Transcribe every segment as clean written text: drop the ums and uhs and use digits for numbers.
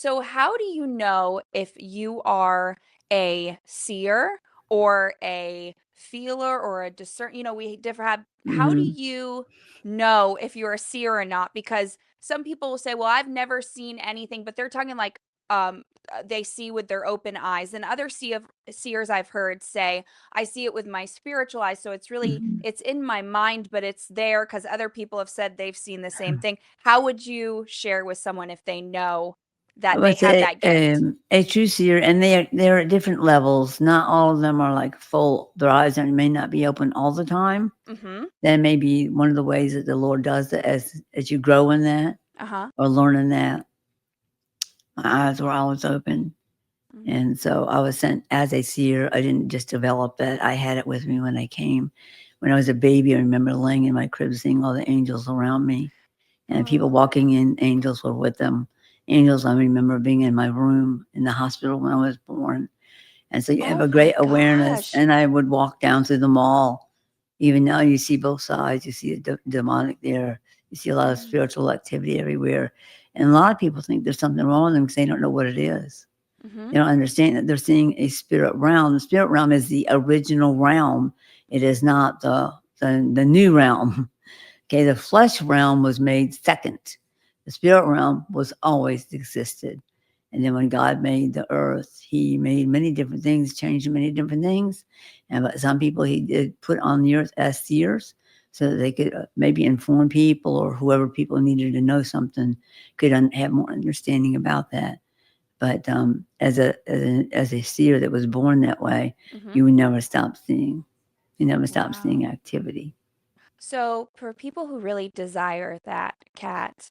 So how do you know if you are a seer or a feeler or a discern? We differ have how do Mhm. you know if you're a seer or not? Because some people will say, "Well, I've never seen anything," but they're talking like they see with their open eyes. And other seers I've heard say, "I see it with my spiritual eyes." So Mhm. it's in my mind, but it's there because other people have said they've seen the same thing. How would you share with someone if they know I that they would have say that gift? a true seer, and they're at different levels. Not all of them are like full. Their eyes may not be open all the time. Mhm. That may be one of the ways that the Lord does it as you grow in that Uh-huh. or learn in that. My eyes were always open. Mhm. And so I was sent as a seer. I didn't just develop it. I had it with me when I came. When I was a baby, I remember laying in my crib seeing all the angels around me and people Oh. walking in, angels were with them. Angels, I remember being in my room in the hospital when I was born. And so you have Oh a my great awareness. gosh. And I would walk down through the mall. Even now, you see both sides. You see the demonic there. You see a lot of Mm. spiritual activity everywhere. And a lot of people think there's something wrong with them because they don't know what it is. Mhm. They don't understand that they're seeing a spirit realm. The spirit realm is the original realm. It is not the new realm. Okay, the flesh realm was made second. The spirit realm was always existed. And then when God made the earth, he made many different things, changed many different things. And but some people he did put on the earth as seers so that they could maybe inform people or whoever people needed to know something could have more understanding about that. But as a seer that was born that way, Mhm. you would never stop seeing. You never stop Wow. seeing activity. So, for people who really desire that cat,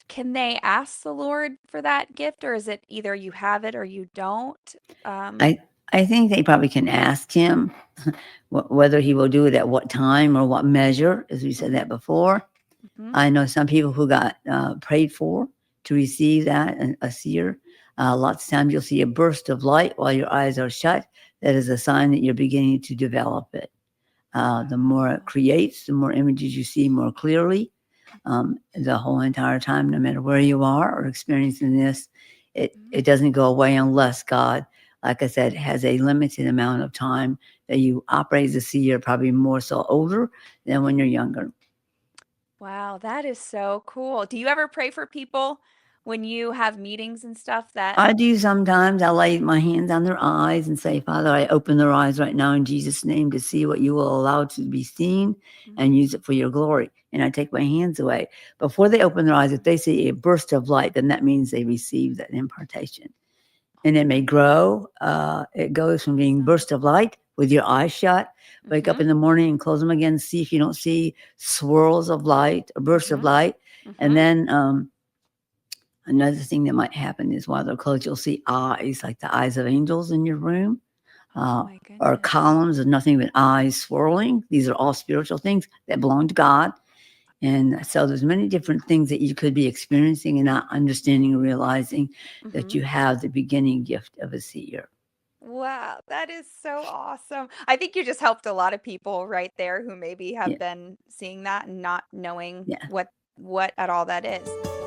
can they ask the Lord for that gift, or is it either you have it or you don't? Um, I I think they probably can ask him whether he will do it at what time or what measure, as we said mhm. that before. Mhm. I know some people who got prayed for to receive that, a seer. Lots of times you'll see a burst of light while your eyes are shut. That is a sign that you're beginning to develop it. The more it Wow. creates, the more images you see more clearly. The whole entire time, no matter where you are or experiencing this, it Mhm. doesn't go away unless God, like I said, has a limited amount of time that you operate as a seer, probably more so older than when you're younger. Wow, that is so cool. Do you ever pray for people when you have meetings and stuff that I do sometimes. I lay my hands on their eyes and say, Father, I open their eyes right now in Jesus' name to see what you will allow to be seen and Mhm. use it for your glory. And I take my hands away. Before they open their eyes, if they see a burst of light, then that means they received that impartation. And it may grow. It goes from being Awesome. burst of light with your eyes shut. Wake up Mhm. in the morning and close them again. See if you don't see swirls of light, a burst of Mhm. light. And Mhm. then another thing that might happen is while they're closed, you'll see eyes, like the eyes of angels in your room, Oh uh, my or goodness. columns of nothing but eyes swirling. These are all spiritual things that belong to God. And so there's many different things that you could be experiencing and not understanding and realizing that Mhm. you have the beginning gift of a seer. Wow, that is so awesome. I think you just helped a lot of people right there who maybe have Yeah, been seeing that and not knowing yeah. what at all that is.